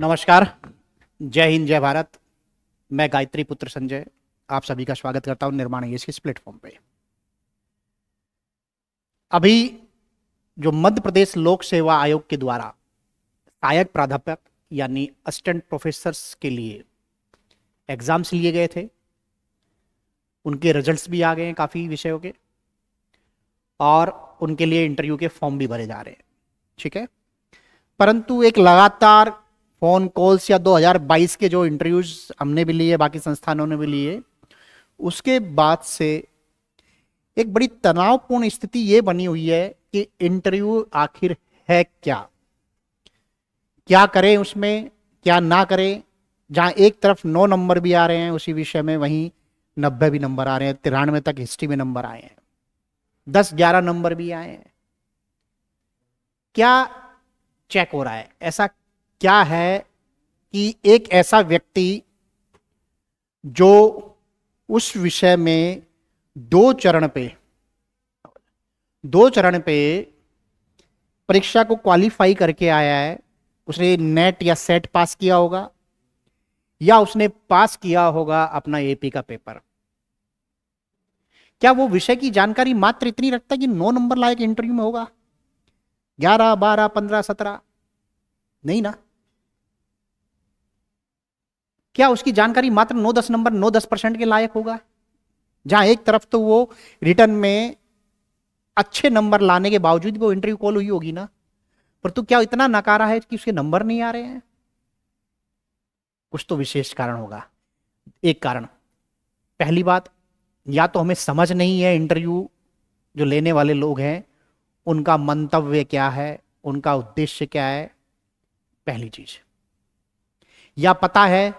नमस्कार। जय हिंद, जय भारत। मैं गायत्री पुत्र संजय आप सभी का स्वागत करता हूं निर्माण इस प्लेटफॉर्म पे। अभी जो मध्य प्रदेश लोक सेवा आयोग के द्वारा सहायक प्राध्यापक यानी असिस्टेंट प्रोफेसर्स के लिए एग्जाम्स लिए गए थे, उनके रिजल्ट्स भी आ गए हैं काफ़ी विषयों के, और उनके लिए इंटरव्यू के फॉर्म भी भरे जा रहे हैं। ठीक है, परंतु एक लगातार फोन कॉल्स या 2022 के जो इंटरव्यूज हमने भी लिए, बाकी संस्थानों ने भी लिए, उसके बाद से एक बड़ी तनावपूर्ण स्थिति ये बनी हुई है कि इंटरव्यू आखिर है क्या, क्या करें उसमें, क्या ना करें। जहां एक तरफ 9 नंबर भी आ रहे हैं उसी विषय में, वहीं 90 भी नंबर आ रहे हैं, 93 तक हिस्ट्री में नंबर आए हैं, 10-11 नंबर भी आए हैं। क्या चेक हो रहा है? ऐसा क्या है कि एक ऐसा व्यक्ति जो उस विषय में दो चरण पे परीक्षा को क्वालिफाई करके आया है, उसने नेट या सेट पास किया होगा या उसने पास किया होगा अपना एपी का पेपर, क्या वो विषय की जानकारी मात्र इतनी रखता है कि 9 नंबर लायक इंटरव्यू में होगा? 11, 12, 15, 17 नहीं ना। क्या उसकी जानकारी मात्र 9-10 नंबर, 9-10% के लायक होगा? जहां एक तरफ तो वो रिटर्न में अच्छे नंबर लाने के बावजूद वो इंटरव्यू कॉल हुई होगी ना, पर तो क्या इतना नकारा है कि उसके नंबर नहीं आ रहे हैं? कुछ तो विशेष कारण होगा। एक कारण, पहली बात, या तो हमें समझ नहीं है इंटरव्यू जो लेने वाले लोग हैं उनका मंतव्य क्या है, उनका उद्देश्य क्या है, पहली चीज। या पता है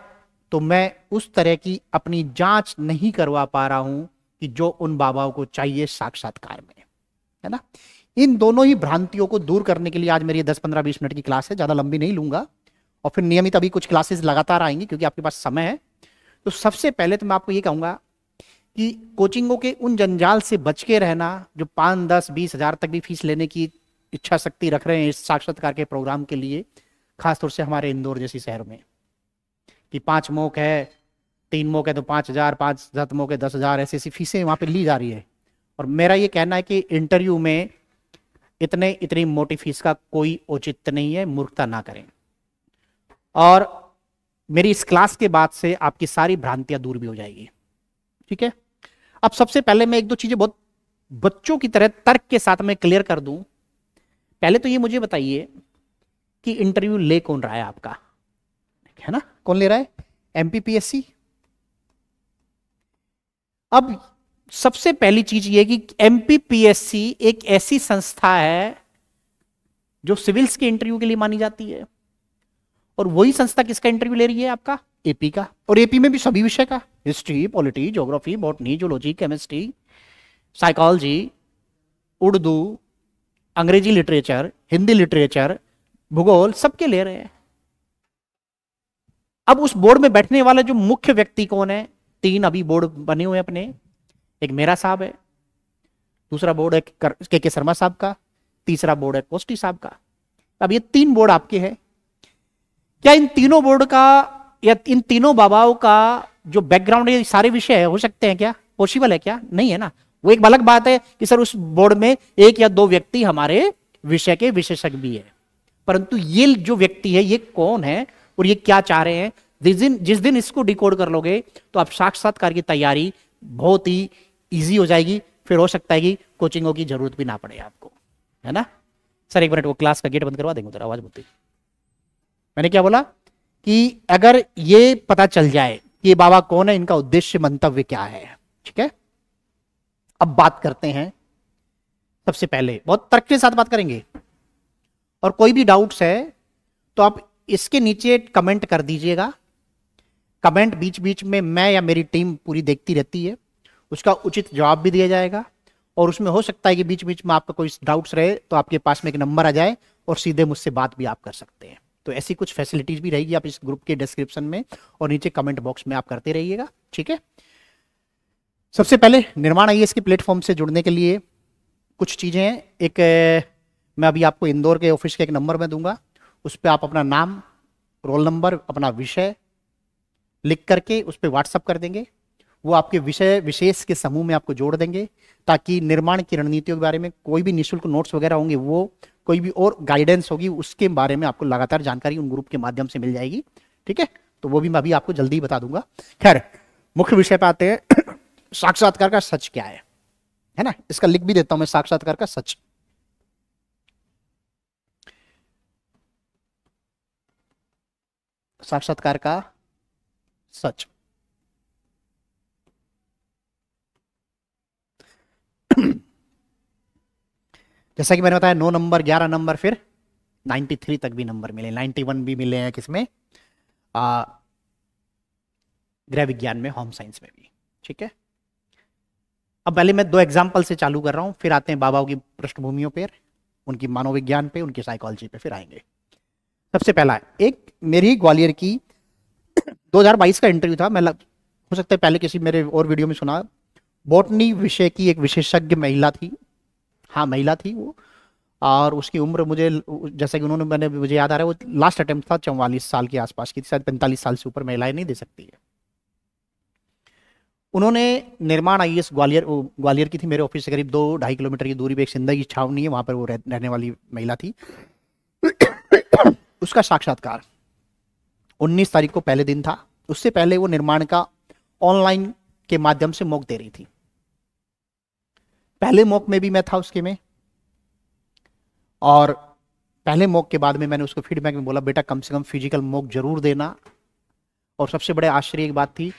तो मैं उस तरह की अपनी जांच नहीं करवा पा रहा हूं कि जो उन बाबाओं को चाहिए साक्षात्कार में, है ना। इन दोनों ही भ्रांतियों को दूर करने के लिए आज मेरी 10-15-20 मिनट की क्लास है, ज्यादा लंबी नहीं लूंगा, और फिर नियमित अभी कुछ क्लासेस लगातार आएंगी क्योंकि आपके पास समय है। तो सबसे पहले तो मैं आपको ये कहूंगा कि कोचिंगों के उन जंजाल से बच के रहना जो 5, 10, 20 हजार तक भी फीस लेने की इच्छा शक्ति रख रहे हैं इस साक्षात्कार के प्रोग्राम के लिए, खासतौर से हमारे इंदौर जैसी शहर में, कि 5 मॉक है, 3 मॉक है तो 5,000, 5 मॉक है 10,000, ऐसी ऐसी फीसें वहां पे ली जा रही है। और मेरा ये कहना है कि इंटरव्यू में इतनी मोटी फीस का कोई औचित्य नहीं है, मूर्खता ना करें। और मेरी इस क्लास के बाद से आपकी सारी भ्रांतियां दूर भी हो जाएगी। ठीक है, अब सबसे पहले मैं एक दो चीजें बहुत बच्चों की तरह तर्क के साथ में क्लियर कर दूं। पहले तो ये मुझे बताइए कि इंटरव्यू ले कौन रहा है आपका, है ना, कौन ले रहा है? एमपीपीएससी। अब सबसे पहली चीज ये कि एमपीपीएससी एक ऐसी संस्था है जो सिविल्स के इंटरव्यू के लिए मानी जाती है, और वही संस्था किसका इंटरव्यू ले रही है? आपका एपी का। और एपी में भी सभी विषय का, history, polity, geography, botany, zoology, chemistry, psychology, Urdu, अंग्रेजी लिटरेचर, हिंदी लिटरेचर, भूगोल, सबके ले रहे हैं। अब उस बोर्ड में बैठने वाला जो मुख्य व्यक्ति कौन है? 3 अभी बोर्ड बने हुए हैं अपने, एक मेरा साहब है, दूसरा बोर्ड है के शर्मा साहब का, तीसरा बोर्ड है कोष्टी साहब का। अब ये 3 बोर्ड आपके हैं। क्या इन तीनों बोर्ड का या इन तीनों बाबाओं का जो बैकग्राउंड है, सारे विषय है, हो सकते हैं क्या? पॉसिबल है क्या? नहीं है ना। वो एक अलग बात है कि सर उस बोर्ड में 1 या 2 व्यक्ति हमारे विषय के विशेषज्ञ भी है, परंतु ये जो व्यक्ति है ये कौन है और ये क्या चाह रहे हैं, जिस दिन इसको डिकोड कर लोगे तो आप साक्षात्कार की तैयारी बहुत ही इजी हो जाएगी। फिर हो सकता है कि कोचिंगों की जरूरत भी ना पड़े आपको, है ना। सर 1 मिनट, वो क्लास का गेट बंद करवा देंगे, उधर आवाज बोलती। मैंने क्या बोला कि अगर ये पता चल जाए कि ये बाबा कौन है, इनका उद्देश्य मंतव्य क्या है, ठीक है। अब बात करते हैं, सबसे पहले बहुत तर्क के साथ बात करेंगे, और कोई भी डाउट्स है तो आप इसके नीचे कमेंट कर दीजिएगा। कमेंट बीच बीच में मैं या मेरी टीम पूरी देखती रहती है, उसका उचित जवाब भी दिया जाएगा। और उसमें हो सकता है कि बीच बीच में आपका कोई डाउट्स रहे तो आपके पास में एक नंबर आ जाए और सीधे मुझसे बात भी आप कर सकते हैं। तो ऐसी कुछ फैसिलिटीज भी रहेगी आप इस ग्रुप के डिस्क्रिप्शन में और नीचे कमेंट बॉक्स में आप करते रहिएगा, ठीक है। सबसे पहले निर्माण आईएएस के प्लेटफॉर्म से जुड़ने के लिए कुछ चीजें हैं। एक मैं अभी आपको इंदौर के ऑफिस का एक नंबर में दूंगा, उस पर आप अपना नाम, रोल नंबर, अपना विषय लिख करके उस पर व्हाट्सअप कर देंगे। वो आपके विषय विशेष के समूह में आपको जोड़ देंगे, ताकि निर्माण की रणनीतियों के बारे में कोई भी निःशुल्क नोट्स वगैरह होंगे, वो कोई भी और गाइडेंस होगी उसके बारे में आपको लगातार जानकारी उन ग्रुप के माध्यम से मिल जाएगी। ठीक है, तो वो भी मैं अभी आपको जल्दी बता दूंगा। खैर, मुख्य विषय पे आते हैं। साक्षात्कार का सच क्या है ना, इसका लिख भी देता हूं मैं, साक्षात्कार का सच। साक्षात्कार का सच। जैसा कि मैंने बताया 9 नंबर, 11 नंबर, फिर 93 तक भी नंबर मिले, 91 भी मिले हैं किसमें, गृह विज्ञान में, होम साइंस में भी। ठीक है, अब पहले मैं 2 एग्जाम्पल से चालू कर रहा हूं, फिर आते हैं बाबाओं की पृष्ठभूमियों पर, उनकी मानोविज्ञान पे, उनकी साइकोलॉजी पे फिर आएंगे। सबसे पहला एक मेरी ग्वालियर की 2022 का इंटरव्यू था। मैं हो सकता है पहले किसी मेरे और वीडियो में सुना। बॉटनी विषय की एक विशेषज्ञ महिला थी, हाँ महिला थी वो, और उसकी उम्र मुझे, जैसे कि उन्होंने, मैंने मुझे याद आ रहा है वो लास्ट अटेम्प्ट था 44 साल के आसपास की थी, शायद 45 साल से ऊपर महिलाएं नहीं दे सकती है। उन्होंने निर्माण आईएएस ग्वालियर की थी, मेरे ऑफिस से करीब 2-2.5 किलोमीटर की दूरी पे एक सिंदगी छावनी है, वहां पर वो रहने वाली महिला थी। उसका साक्षात्कार 19 तारीख को पहले दिन था। उससे पहले वो निर्माण का ऑनलाइन के माध्यम से मॉक दे रही थी। पहले मॉक में भी मैं था उसके में, और पहले मॉक के बाद में मैंने उसको फीडबैक में बोला, बेटा कम से कम फिजिकल मॉक जरूर देना। और सबसे बड़े आश्चर्य की बात थी,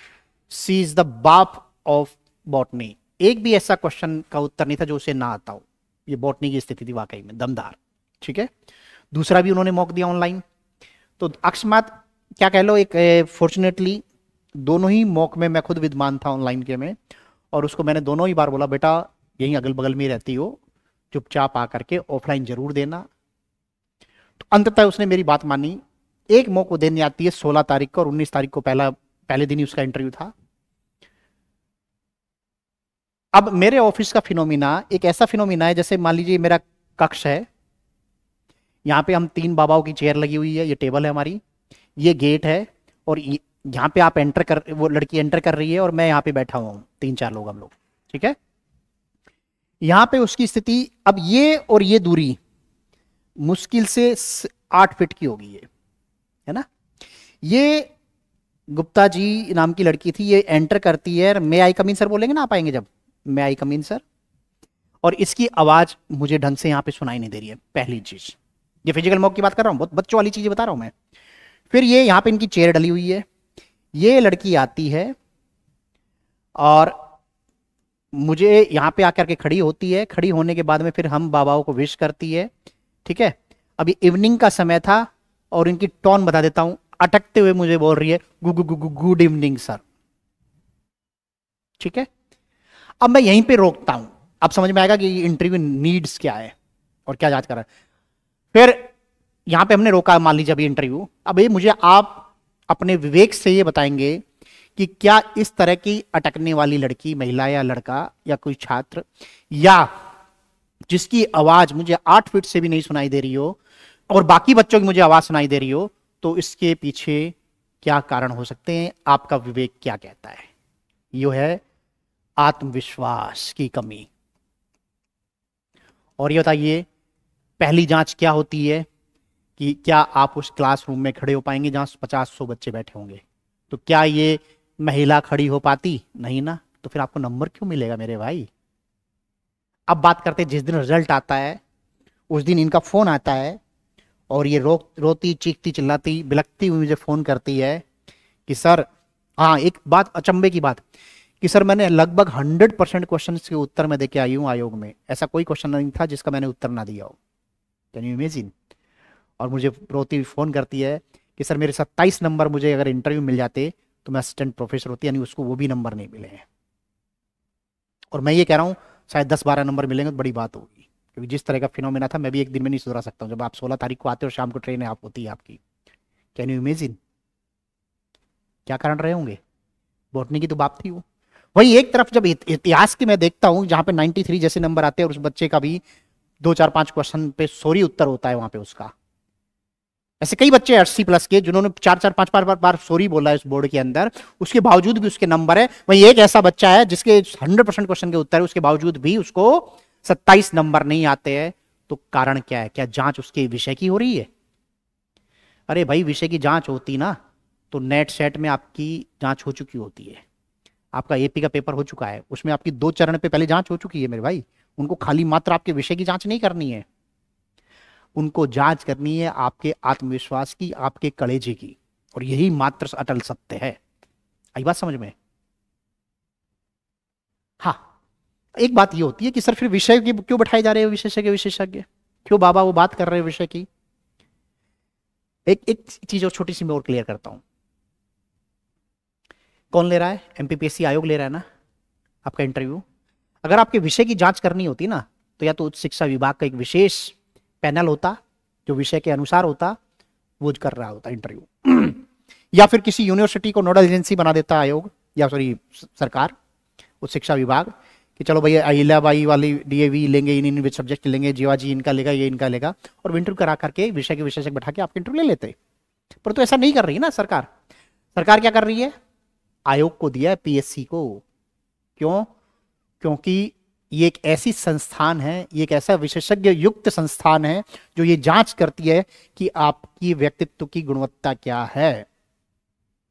सी इज द बाप ऑफ बॉटनी। एक भी ऐसा क्वेश्चन का उत्तर नहीं था जो उसे ना आता हो। ये बॉटनी की स्थिति थी वाकई में दमदार। ठीक है, दूसरा भी उन्होंने मॉक दिया ऑनलाइन। तो अकस्मात क्या कह लो, एक फॉर्चुनेटली दोनों ही मॉक में मैं खुद विद्वान था ऑनलाइन के में, और उसको मैंने दोनों ही बार बोला, बेटा यहीं अगल बगल में रहती हो, चुपचाप आकर के ऑफलाइन जरूर देना। तो अंततः उसने मेरी बात मानी। एक मॉक वो देने आती है 16 तारीख को, और 19 तारीख को पहले दिन ही उसका इंटरव्यू था। अब मेरे ऑफिस का फिनोमिना एक ऐसा फिनोमिना है, जैसे मान लीजिए मेरा कक्ष है, यहां पे हम 3 बाबाओं की चेयर लगी हुई है, ये टेबल है हमारी, ये गेट है, और यहाँ पे आप वो लड़की एंटर कर रही है, और मैं यहाँ पे बैठा हुआ हूँ, 3-4 लोग हम लोग। ठीक है, यहां पे उसकी स्थिति, अब ये और ये दूरी मुश्किल से 8 फीट की होगी, ये है ना। ये गुप्ता जी नाम की लड़की थी, ये एंटर करती है, मे आई कम इन सर बोलेंगे ना आप आएंगे जब, मे आई कम इन सर, और इसकी आवाज मुझे ढंग से यहाँ पे सुनाई नहीं दे रही है। पहली चीज, ये फिजिकल मॉक की बात कर रहा हूँ, बहुत बच्चों वाली चीजें बता रहा हूं मैं। फिर ये यहाँ पे इनकी चेयर डली हुई है, ये लड़की आती है और मुझे यहाँ पे आकर के खड़ी होती है। खड़ी होने के बाद में फिर हम बाबाओं को विश करती है। ठीक है, अभी इवनिंग का समय था, और इनकी टोन बता देता हूं, अटकते हुए मुझे बोल रही है, गुड इवनिंग सर। ठीक है, अब मैं यहीं पे रोकता हूं, अब समझ में आएगा कि इंटरव्यू नीड्स क्या है और क्या जांच कर रहा है। फिर यहां पे हमने रोका, मान लीजिए अभी इंटरव्यू। अब ये मुझे आप अपने विवेक से ये बताएंगे कि क्या इस तरह की अटकने वाली लड़की, महिला या लड़का या कोई छात्र, या जिसकी आवाज मुझे 8 फीट से भी नहीं सुनाई दे रही हो और बाकी बच्चों की मुझे आवाज सुनाई दे रही हो, तो इसके पीछे क्या कारण हो सकते हैं? आपका विवेक क्या कहता है? यह है आत्मविश्वास की कमी। और ये बताइए, पहली जांच क्या होती है कि क्या आप उस क्लासरूम में खड़े हो पाएंगे जहां 50-100 बच्चे बैठे होंगे? तो क्या ये महिला खड़ी हो पाती? नहीं ना, तो फिर आपको नंबर क्यों मिलेगा मेरे भाई? अब बात करते हैं, जिस दिन रिजल्ट आता है उस दिन इनका फोन आता है, और ये रोती चीखती चिल्लाती बिलखती हुई मुझे फोन करती है कि सर, हाँ एक बात अचंभे की बात कि सर मैंने लगभग 100% क्वेश्चन के उत्तर में देके आई हूँ आयोग में, ऐसा कोई क्वेश्चन नहीं था जिसका मैंने उत्तर ना दिया हो। Can you imagine? और मुझे रोती हुई फोन करती है कि सर मेरे 27 नंबर मुझे अगर इंटरव्यू मिल जाते तो मैं असिस्टेंट प्रोफेसर होती, यानी उसको वो भी नंबर नहीं मिले हैं। और मैं ये कह रहा हूँ शायद 10-12 नंबर मिलेंगे तो बड़ी बात होगी, क्योंकि जिस तरह का फिनोमेना था मैं भी एक दिन में नहीं सुधरा सकता हूँ। जब आप 16 तारीख को आते हो, शाम को ट्रेन आप होती है आपकी। कैन यू इमेजिन क्या कारण रहे होंगे? बॉटनी की तो बात थी वो। वही एक तरफ जब इतिहास की मैं देखता हूँ जहां पे 93 जैसे नंबर आते हैं, और उस बच्चे का भी 2-4-5 क्वेश्चन पे सॉरी उत्तर होता है वहां पे उसका, ऐसे कई बच्चे 80+ के जिन्होंने 4-4 5-5 बार सॉरी बोला है इस बोर्ड के अंदर, उसके बावजूद भी उसके नंबर है। वही एक ऐसा बच्चा है जिसके 100% क्वेश्चन के उत्तर है, उसके बावजूद भी उसको 27 नंबर नहीं आते हैं। तो कारण क्या है? क्या जांच उसके विषय की हो रही है? अरे भाई, विषय की जांच होती ना तो नेट सेट में आपकी जांच हो चुकी होती है। आपका एपी का पेपर हो चुका है, उसमें आपकी 2 चरण पे पहले जांच हो चुकी है मेरे भाई। उनको खाली मात्र आपके विषय की जांच नहीं करनी है, उनको जांच करनी है आपके आत्मविश्वास की, आपके कलेजे की। और यही मात्र अटल सत्य है। आई बात समझ में? हाँ, एक बात ये होती है कि सर फिर विषय की क्यों बैठाए जा रहे हैं विशेषज्ञ, क्यों बाबा वो बात कर रहे हैं विषय की? एक एक चीज और छोटी सी मैं और क्लियर करता हूं। कौन ले रहा है? एमपीपीएससी आयोग ले रहा है ना आपका इंटरव्यू। अगर आपके विषय की जांच करनी होती ना तो या तो उच्च शिक्षा विभाग का एक विशेष पैनल होता जो विषय के अनुसार होता, वो कर रहा होता इंटरव्यू या फिर किसी यूनिवर्सिटी को नोडल एजेंसी बना देता आयोग, या सॉरी सरकार, उच्च शिक्षा विभाग, कि चलो भैया अहिल्याबाई वाली डीएवी लेंगे, इन सब्जेक्ट लेंगे, जीवाजी इनका लेगा, ये इनका लेगा, और इंटरव्यू करा करके विषय के विशेषज्ञ बैठा के आपके इंटरव्यू ले लेते। पर तो ऐसा नहीं कर रही है ना सरकार। सरकार क्या कर रही है? आयोग को दिया है, पीएससी को। क्यों? क्योंकि ये एक ऐसी संस्थान है, ये एक ऐसा विशेषज्ञ युक्त संस्थान है जो ये जांच करती है कि आपकी व्यक्तित्व की गुणवत्ता क्या है।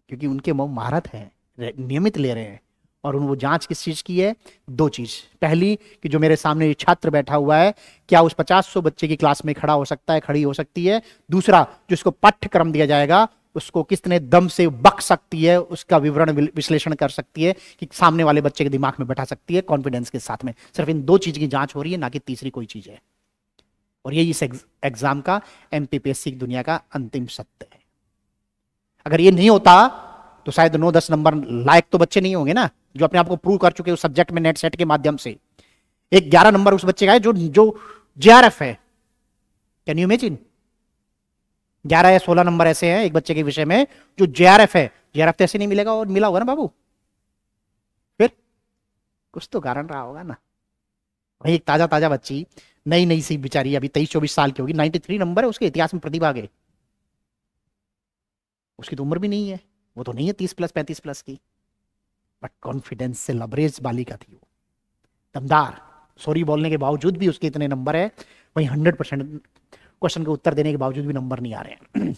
क्योंकि उनके महारत है, नियमित ले रहे हैं। और वो जांच किस चीज की है? 2 चीज। पहली कि जो मेरे सामने छात्र बैठा हुआ है क्या उस 50-100 बच्चे की क्लास में खड़ा हो सकता है, खड़ी हो सकती है। दूसरा, जिसको पाठ्यक्रम दिया जाएगा उसको कितने दम से बक सकती है, उसका विवरण विश्लेषण कर सकती है कि सामने वाले बच्चे के दिमाग में बैठा सकती है कॉन्फिडेंस के साथ में। सिर्फ इन 2 चीज की जांच हो रही है, ना कि तीसरी कोई चीज है। और ये इस एग्जाम का, एमपीपीएससी की दुनिया का अंतिम सत्य है। अगर ये नहीं होता तो शायद 9-10 नंबर लायक तो बच्चे नहीं होंगे ना, जो अपने आप को प्रूव कर चुके उस सब्जेक्ट में नेट सेट के माध्यम से। एक 11 नंबर उस बच्चे का है जो जेआरएफ है। Can you imagine? 11 या 16 नंबर ऐसे हैं एक बच्चे के विषय में जो जेआरएफ है। जेआरएफ तो ऐसे नहीं मिलेगा, और मिला होगा ना बाबू, फिर कुछ तो कारण रहा होगा ना। वही एक ताजा ताजा बच्ची, नई नई सी बेचारी, अभी 23-24 साल की होगी, 93 नंबर है उसके इतिहास में प्रतिभा के। उसकी तो उम्र भी नहीं है, वो तो नहीं है 30+ 35+ की, बट कॉन्फिडेंस से लबरेज बालिका थी वो, दमदार। सॉरी बोलने के बावजूद भी उसके इतने नंबर है। वही 100% क्वेश्चन के उत्तर देने के बावजूद भी नंबर नहीं आ रहे हैं।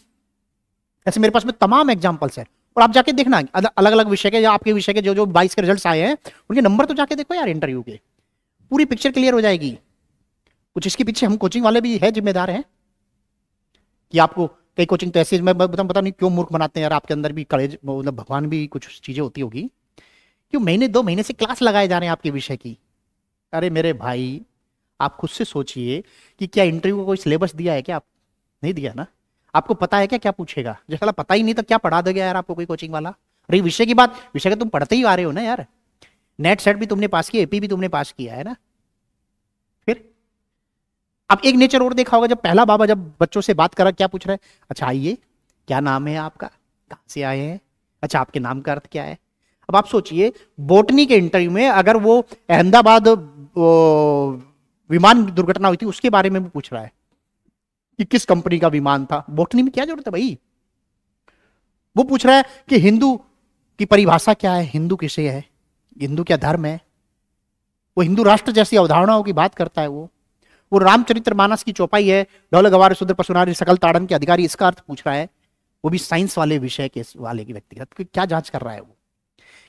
ऐसे मेरे पास में तमाम एग्जांपल्स है, और आप जाके देखना अलग अलग विषय के, या आपके विषय के जो 22 के रिजल्ट्स आए हैं उनके नंबर तो जाके देखो यार इंटरव्यू के, पूरी पिक्चर क्लियर हो जाएगी। कुछ इसके पीछे हम कोचिंग वाले भी है जिम्मेदार हैं कि आपको कई कोचिंग तो ऐसी, मैं पता नहीं क्यों मूर्ख बनाते हैं यार, आपके अंदर भी कलेज, मतलब भगवान भी कुछ चीजें होती होगी, क्यों महीने 2 महीने से क्लास लगाए जा रहे हैं आपके विषय की। अरे मेरे भाई, आप खुद से सोचिए कि क्या इंटरव्यू को कोई सिलेबस दिया है क्या? आप नहीं दिया ना। आपको पता है क्या पूछेगा? जैसा पता ही नहीं तो क्या पढ़ा देगा यार आपको कोई कोचिंग वाला। अरे विषय की बात, विषय का तुम पढ़ते ही आ रहे हो ना यार। नेट सेट भी तुमने पास किया, एपी भी तुमने पास किया है ना। फिर अब एक नेचर और देखा होगा, जब पहला बाबा जब बच्चों से बात करा, क्या पूछ रहा है? अच्छा आइए, क्या नाम है आपका, कहां से आए हैं, अच्छा आपके नाम का अर्थ क्या है। अब आप सोचिए, बोटनी के इंटरव्यू में अगर वो अहमदाबाद विमान दुर्घटना हुई थी उसके बारे में भी पूछ रहा है कि किस कंपनी का विमान था, बोटनी में क्या जरूरत है भाई। वो पूछ रहा है कि हिंदू की परिभाषा क्या है, हिंदू किसे है, हिंदू क्या धर्म है। वो हिंदू राष्ट्र जैसी अवधारणाओं की बात करता है। वो रामचरितमानस की चौपाई है, ढोल गवार शूद्र पशुनारी सकल ताड़न के अधिकारी, इसका अर्थ पूछ रहा है। वो भी साइंस वाले विषय के वाले की व्यक्तिगत क्या जांच कर रहा है वो,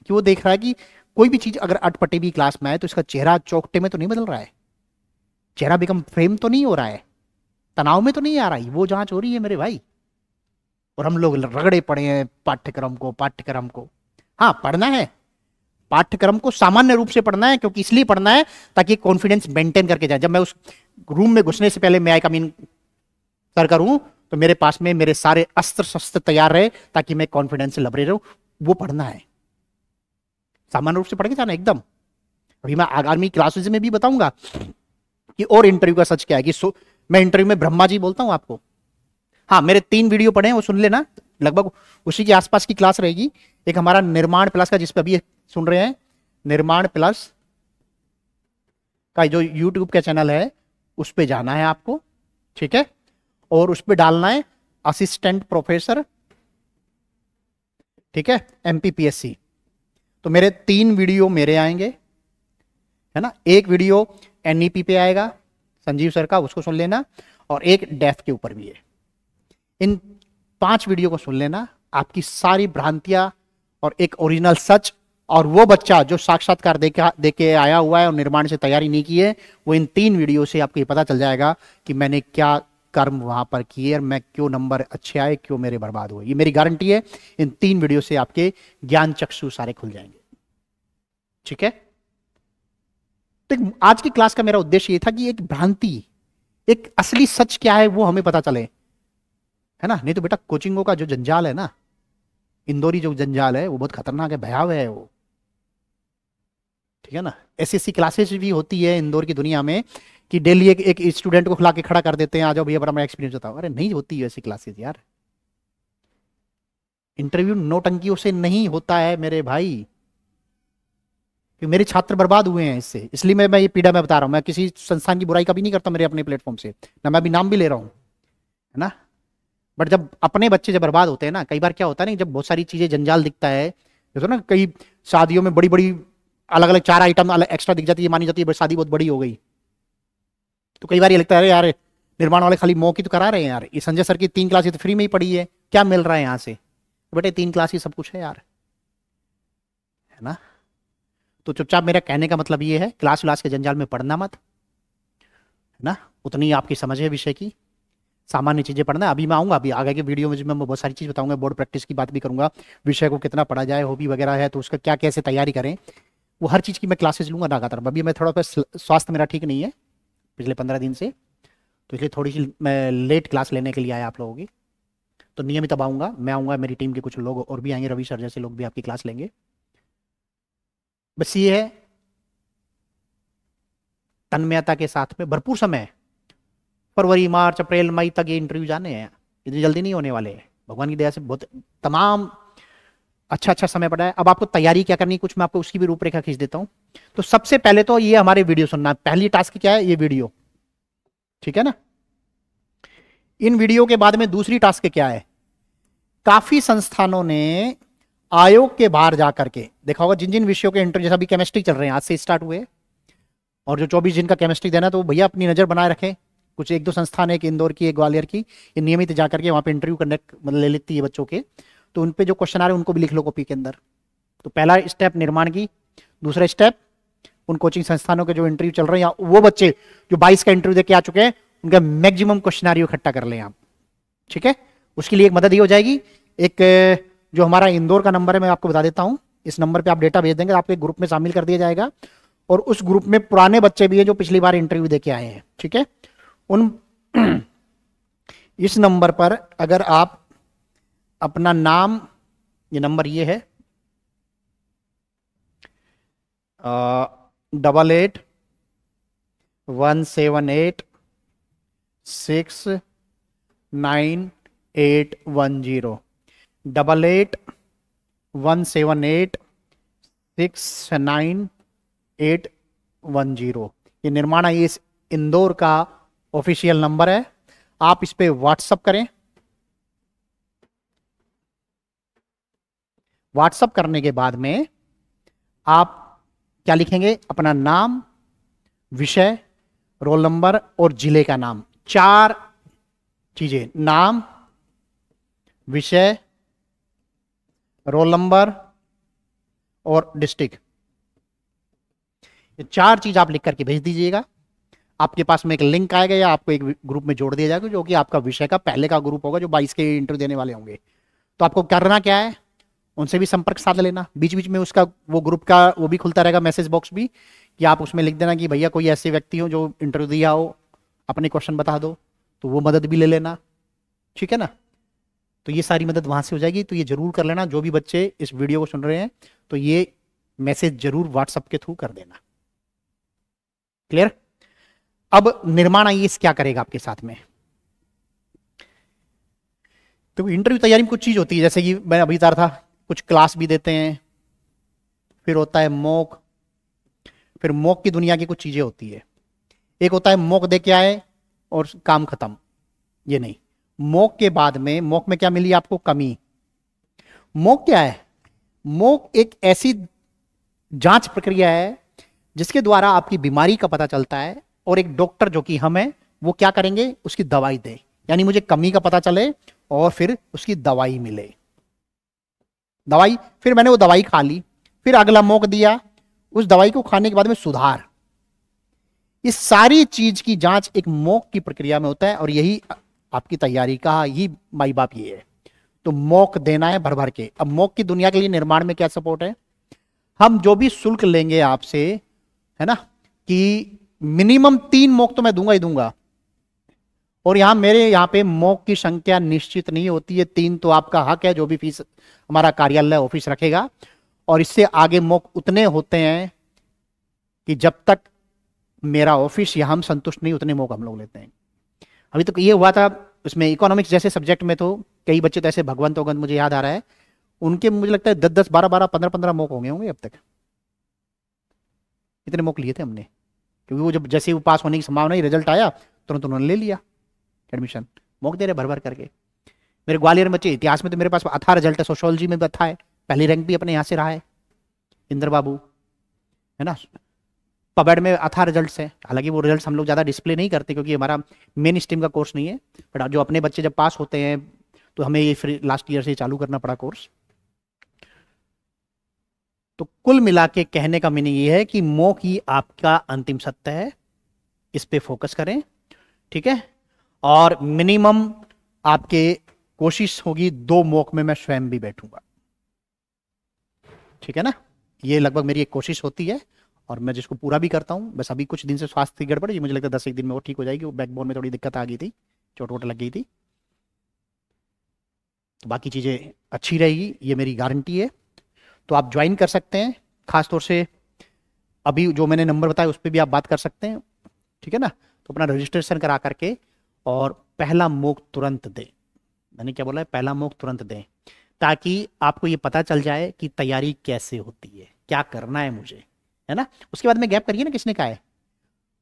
कि वो देख रहा है कि कोई भी चीज अगर अटपटे भी क्लास में आए तो इसका चेहरा चौकटे में तो नहीं बदल रहा है, चेहरा बिकम फ्रेम तो नहीं हो रहा है, तनाव में तो नहीं आ रहा है। वो जांच हो रही है मेरे भाई। और हम लोग रगड़े पड़े हैं पाठ्यक्रम को। हाँ पढ़ना है, पाठ्यक्रम को सामान्य रूप से पढ़ना है, क्योंकि इसलिए पढ़ना है ताकि कॉन्फिडेंस मेंटेन करके जाए। जब मैं उस रूम में घुसने से पहले मैं आई कमीन कर करूं तो मेरे पास में मेरे सारे अस्त्र शस्त्र तैयार रहे, ताकि मैं कॉन्फिडेंस से लबरे रहूं। वो पढ़ना है, सामान्य रूप से पढ़ के जाना एकदम। अभी मैं आगामी क्लासेस में भी बताऊंगा कि और इंटरव्यू का सच क्या है, कि मैं इंटरव्यू में ब्रह्मा जी बोलता हूं आपको। हाँ, मेरे 3 वीडियो पढ़े हैं, वो सुन लेना, लगभग उसी के आसपास की क्लास रहेगी। एक हमारा निर्माण प्लस का, जिस पे अभी सुन रहे हैं, निर्माण प्लस का जो यूट्यूब का चैनल है उस पे जाना है आपको, ठीक है, और उस पे डालना है असिस्टेंट प्रोफेसर, ठीक है, एमपीपीएससी। तो मेरे 3 वीडियो मेरे आएंगे, है ना। एक वीडियो एनईपी पे आएगा संजीव सर का, उसको सुन लेना, और एक डेफ के ऊपर भी है। इन 5 वीडियो को सुन लेना, आपकी सारी भ्रांतियां और एक ओरिजिनल सच, और वो बच्चा जो साक्षात्कार देके आया हुआ है और निर्माण से तैयारी नहीं की है, वो इन 3 वीडियो से आपको ये पता चल जाएगा कि मैंने क्या कर्म वहां पर किए और मैं क्यों नंबर अच्छे आए, क्यों मेरे बर्बाद हुए। ये मेरी गारंटी है। इन 3 वीडियो से आपके ज्ञान चक्षु सारे खुल जाएंगे, ठीक है। तो आज की क्लास का मेरा उद्देश्य ये था कि एक भ्रांति, एक असली सच क्या है वो हमें पता चले, है ना। नहीं तो बेटा कोचिंगों का जो जंजाल है ना, इंदौरी जो जंजाल है वो बहुत खतरनाक है, भयावह है वो, ठीक है ना। एसएससी क्लासेस भी होती है इंदौर की दुनिया में कि डेली एक स्टूडेंट को खिला के खड़ा कर देते हैं, आ जाओ भैया बड़ा एक्सपीरियंस बताओ। अरे नहीं होती है ऐसी क्लासेस यार, इंटरव्यू नौटंकियों से नहीं होता है मेरे भाई, कि मेरे छात्र बर्बाद हुए हैं इससे। इसलिए मैं ये पीड़ा में बता रहा हूं, मैं किसी संस्थान की बुराई कभी नहीं करता मेरे अपने प्लेटफॉर्म से, ना मैं अभी नाम भी ले रहा हूं, है ना। बट जब अपने बच्चे जब बर्बाद होते हैं ना, कई बार क्या होता है ना, जब बहुत सारी चीजें जंजाल दिखता है, जैसे ना कई शादियों में बड़ी बड़ी अलग अलग 4 आइटम एक्स्ट्रा दिख जाती है, मानी जाती है शादी बहुत बड़ी हो गई, तो कई बार ये लगता है अरे यार निर्माण वाले खाली मौके तो करा रहे हैं यार, ये संजय सर की 3 क्लास तो फ्री में ही पड़ी है, क्या मिल रहा है यहाँ से। तो बेटे 3 क्लास ही सब कुछ है यार, है ना। तो चुपचाप, मेरा कहने का मतलब ये है, क्लास व्लास के जंजाल में पढ़ना मत, है ना। उतनी आपकी समझ है विषय की, सामान्य चीजें पढ़ना है। अभी मैं आऊंगा, अभी आगे के वीडियो में मैं बहुत सारी चीज बताऊंगा, बोर्ड प्रैक्टिस की बात भी करूंगा, विषय को कितना पढ़ा जाए, हॉबी वगैरह है तो उसका क्या कैसे तैयारी करें, वो हर चीज की मैं क्लासेस लूंगा लगातार। अभी मैं थोड़ा स्वास्थ्य मेरा ठीक नहीं है पिछले 15 दिन से, तो इसलिए थोड़ी सी मैं लेट क्लास लेने के लिए आया आप लोगों की। तो नियमित अब आऊंगा, मैं आऊंगा, मेरी टीम के कुछ लोग और भी आएंगे, रवि सर जैसे लोग भी आपकी क्लास लेंगे। बस ये है, तन्मयता के साथ में भरपूर समय, फरवरी मार्च अप्रैल मई तक ये इंटरव्यू जाने हैं, इतनी जल्दी नहीं होने वाले हैं, भगवान की दया से बहुत तमाम अच्छा समय पड़ा है। अब आपको तैयारी क्या करनी है, कुछ मैं आपको उसकी भी रूपरेखा खींच देता हूं। तो सबसे पहले तो ये हमारे वीडियो सुनना है, पहली टास्क क्या है, ये वीडियो, ठीक है ना। इन वीडियो के बाद में दूसरी टास्क क्या है, काफी संस्थानों ने आयोग के बाहर जाकर के देखा होगा, जिन जिन विषयों के इंटरव्यू, जैसा अभी केमिस्ट्री चल रहे हैं, आज से स्टार्ट हुए, और जो 24 दिन का केमिस्ट्री देना, तो भैया अपनी नजर बनाए रखें। कुछ 1-2 संस्थान है, एक इंदौर की, एक ग्वालियर की, ये नियमित जाकर के वहां पे इंटरव्यू कंडक्ट मतलब ले लेती है बच्चों के, तो उन पे जो क्वेश्चन आ रहे हैं उनको भी लिख लो कॉपी के अंदर। तो पहला स्टेप निर्माण की, दूसरा स्टेप उन कोचिंग संस्थानों के जो इंटरव्यू चल रहे हैं, या वो बच्चे जो 22 का इंटरव्यू देके आ चुके हैं, उनका मैक्सिमम क्वेश्चनारियो इकट्ठा कर लें आप, ठीक है। उसके लिए एक मदद ये हो जाएगी, एक जो हमारा इंदौर का नंबर है मैं आपको बता देता हूं, इस नंबर पे आप डेटा भेज देंगे, आपके ग्रुप में शामिल कर दिया जाएगा, और उस ग्रुप में पुराने बच्चे भी हैं जो पिछली बार इंटरव्यू देके आए हैं, ठीक है। उन इस नंबर पर अगर आप अपना नाम, ये नंबर ये है 8817869810, 8817869810। ये निर्माण ये इंदौर का ऑफिशियल नंबर है, आप इस पे व्हाट्सअप करें। व्हाट्सअप करने के बाद में आप क्या लिखेंगे, अपना नाम, विषय, रोल नंबर और जिले का नाम, 4 चीजें, नाम, विषय, रोल नंबर और डिस्ट्रिक्ट, ये 4 चीज आप लिख करके भेज दीजिएगा। आपके पास में एक लिंक आएगा या आपको एक ग्रुप में जोड़ दिया जाएगा, जो कि आपका विषय का पहले का ग्रुप होगा, जो 22 के इंटरव्यू देने वाले होंगे। तो आपको करना क्या है, उनसे भी संपर्क साध लेना, बीच बीच में उसका वो ग्रुप का वो भी खुलता रहेगा मैसेज बॉक्स भी, कि आप उसमें लिख देना कि भैया कोई ऐसे व्यक्ति हो जो इंटरव्यू दिया हो, अपने क्वेश्चन बता दो, तो वो मदद भी ले लेना, ठीक है ना। तो ये सारी मदद वहां से हो जाएगी, तो ये जरूर कर लेना, जो भी बच्चे इस वीडियो को सुन रहे हैं, तो ये मैसेज जरूर व्हाट्सएप के थ्रू कर देना, क्लियर। अब निर्माण आईएएस क्या करेगा आपके साथ में, तो इंटरव्यू तैयारी में कुछ चीज होती है, जैसे कि मैं अभी बता रहा था, कुछ क्लास भी देते हैं, फिर होता है मॉक, फिर मॉक की दुनिया की कुछ चीजें होती है। एक होता है मॉक दे के आए और काम खत्म, ये नहीं, मोक के बाद में, मोक में क्या मिली आपको? कमी। मोक क्या है? मोक एक ऐसी जांच प्रक्रिया है जिसके द्वारा आपकी बीमारी का पता चलता है, और एक डॉक्टर जो कि हम हैं वो क्या करेंगे? उसकी दवाई दे। यानी मुझे कमी का पता चले और फिर उसकी दवाई मिले। दवाई, फिर मैंने वो दवाई खा ली, फिर अगला मोक दिया, उस दवाई को खाने के बाद में सुधार। इस सारी चीज की जांच एक मोक की प्रक्रिया में होता है, और यही आपकी तैयारी का ही माई बाप ये है। तो मोक देना है भर भर के। अब मोक की दुनिया के लिए निर्माण में क्या सपोर्ट है? हम जो भी शुल्क लेंगे आपसे, है ना, कि मिनिमम 3 मोक तो मैं दूंगा ही दूंगा, और यहां मेरे यहां पे मोक की संख्या निश्चित नहीं होती है। 3 तो आपका हक है, जो भी फीस हमारा कार्यालय ऑफिस रखेगा, और इससे आगे मोक उतने होते हैं कि जब तक मेरा ऑफिस या हम संतुष्ट नहीं, उतने मोक हम लोग लेते हैं। अभी तक ये हुआ था उसमें इकोनॉमिक्स जैसे सब्जेक्ट में, तो कई बच्चे तो ऐसे भगवंत होगंत मुझे याद आ रहा है, उनके मुझे लगता है 10-10, 12-12, 15-15 मोक होंगे अब तक। इतने मोक लिए थे हमने, क्योंकि वो जब जैसे वो पास होने की संभावना ही, रिजल्ट आया तुरंत उन्होंने ले लिया एडमिशन। मोक दे रहे भर भर करके। मेरे ग्वालियर में बच्चे, इतिहास में तो मेरे पास अच्छा रिजल्ट है, सोशियोलॉजी में भी अच्छा है, पहली रैंक भी अपने यहाँ से रहा है इंद्र बाबू, है ना। पबेड में अच्छा रिजल्ट है, हालांकि वो रिजल्ट हम लोग ज़्यादा डिस्प्ले नहीं करते क्योंकि हमारा मेन स्ट्रीम का कोर्स नहीं है, बट जो अपने बच्चे जब पास होते हैं तो हमें ये फिर लास्ट ईयर से चालू करना पड़ा कोर्स। तो कुल मिला के कहने का मीनिंग ये है कि मोक ही आपका अंतिम सत्य है, इस पे फोकस करें, ठीक है। और मिनिमम आपके कोशिश होगी 2 मोक में मैं स्वयं भी बैठूंगा, ठीक है ना। ये लगभग मेरी एक कोशिश होती है, और मैं जिसको पूरा भी करता हूँ। बस अभी कुछ दिन से स्वास्थ्य की गड़बड़, ये मुझे लगता है 10 एक दिन में वो ठीक हो जाएगी। वो बैकबोन में थोड़ी दिक्कत आ गई थी, चोट वोट लग गई थी, तो बाकी चीज़ें अच्छी रहेगी, ये मेरी गारंटी है। तो आप ज्वाइन कर सकते हैं, खासतौर से अभी जो मैंने नंबर बताया उस पर भी आप बात कर सकते हैं, ठीक है ना। तो अपना रजिस्ट्रेशन करा करके और पहला मोक तुरंत दें। मैंने क्या बोला है? पहला मोक तुरंत दें, ताकि आपको ये पता चल जाए कि तैयारी कैसे होती है, क्या करना है मुझे, है ना। उसके बाद में गैप करिए ना, किसने कहा है।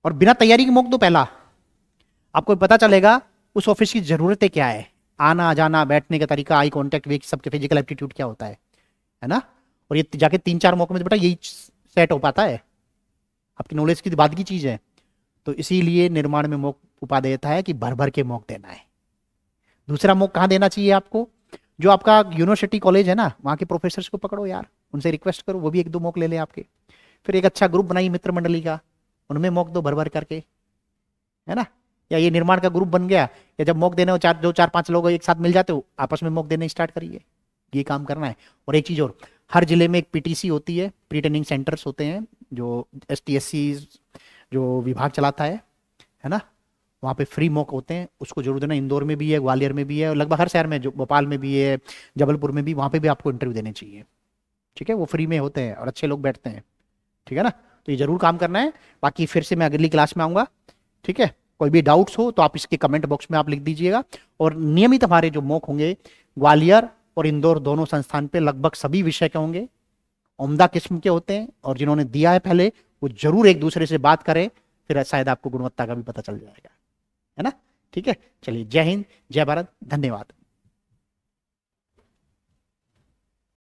और बिना तैयारी के मोक दो पहला, आपको पता चलेगा उस ऑफिस की जरूरतें क्या है, आना जाना, बैठने का तरीका, आई कॉन्टेक्ट, वे सबके फिजिकल एप्टीट्यूड क्या होता है ना। और ये जाके 3-4 मौकों में तो बेटा यही सेट हो पाता है, आपकी नॉलेज की बाद की चीज है। तो इसीलिए निर्माण में मौक उपादेय था है कि भर भर के मौक देना है। दूसरा मौक कहाँ देना चाहिए आपको? जो आपका यूनिवर्सिटी कॉलेज है ना, वहाँ के प्रोफेसर्स को पकड़ो यार, उनसे रिक्वेस्ट करो, वो भी 1-2 मौक ले लें आपके। फिर एक अच्छा ग्रुप बनाई मित्र मंडली का, उनमें मौक दो भर भर करके, है ना। या ये निर्माण का ग्रुप बन गया, या जब मौक देने हो 4-5 लोग एक साथ मिल जाते हो, आपस में मौक देने स्टार्ट करिए, ये काम करना है। और एक चीज और, हर जिले में एक पीटीसी होती है, प्री ट्रेनिंग सेंटर्स होते हैं, जो STSC जो विभाग चलाता है ना, वहाँ पे फ्री मॉक होते हैं, उसको जरूर देना। इंदौर में भी है, ग्वालियर में भी है, और लगभग हर शहर में, जो भोपाल में भी है, जबलपुर में भी, वहाँ पे भी आपको इंटरव्यू देने चाहिए, ठीक है। वो फ्री में होते हैं और अच्छे लोग बैठते हैं, ठीक है ना। तो ये जरूर काम करना है। बाकी फिर से मैं अगली क्लास में आऊँगा, ठीक है। कोई भी डाउट्स हो तो आप इसके कमेंट बॉक्स में आप लिख दीजिएगा। और नियमित हमारे जो मॉक होंगे, ग्वालियर और इंदौर दोनों संस्थान पे लगभग सभी विषय के होंगे, उम्दा किस्म के होते हैं, और जिन्होंने दिया है पहले वो जरूर एक दूसरे से बात करें, फिर शायद आपको गुणवत्ता का भी पता चल जाएगा, है ना। ठीक है, चलिए, जय हिंद, जय भारत, धन्यवाद।